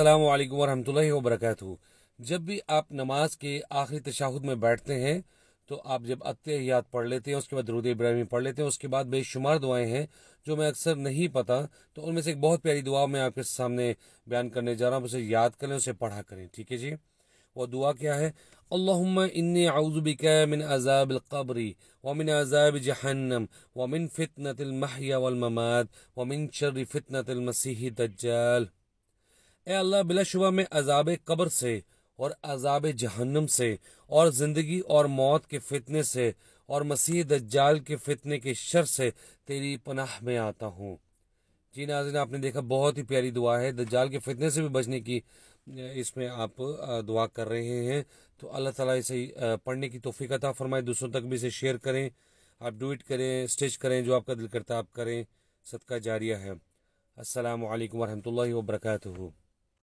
السلام علیکم ورحمۃ اللہ وبرکاتہ۔ جب بھی آپ نماز کے آخری تشہد میں بیٹھتے ہیں تو آپ جب اتحیات پڑھ لیتے ہیں، اس کے بعد درود ابراہیمی پڑھ لیتے ہیں، اس کے بعد بے شمار دعائیں ہیں جو میں اکثر نہیں پتا، تو ان میں سے ایک بہت پیاری دعا میں آپ کے سامنے بیان کرنے جا رہا ہوں۔ اسے یاد کریں، اسے پڑھا کریں، ٹھیک ہے جی؟ وہ دعا کیا ہے؟ اللہم انی اعوذ بک من عذاب القبر ومن عذاب جہنم ومن فتنة المحیا والممات ومن شر فتنة المسیح الدجال۔ اے اللہ، بلا شبہ میں عذاب قبر سے اور عذاب جہنم سے اور زندگی اور موت کے فتنے سے اور مسیح دجال کے فتنے کے شر سے تیری پناہ میں آتا ہوں۔ جی ناظرین، آپ نے دیکھا بہت ہی پیاری دعا ہے، دجال کے فتنے سے بھی بچنے کی اس میں آپ دعا کر رہے ہیں۔ تو اللہ تعالیٰ اسے پڑھنے کی توفیق عطا فرمائے، دوسروں تک بھی اسے شیئر کریں، آپ ڈویٹ کریں، اسٹیچ کریں، جو آپ کا دل کرتا آپ کریں، صدقہ جاریہ ہے۔ السلام علیکم ورحمۃ اللہ وبرکاتہ۔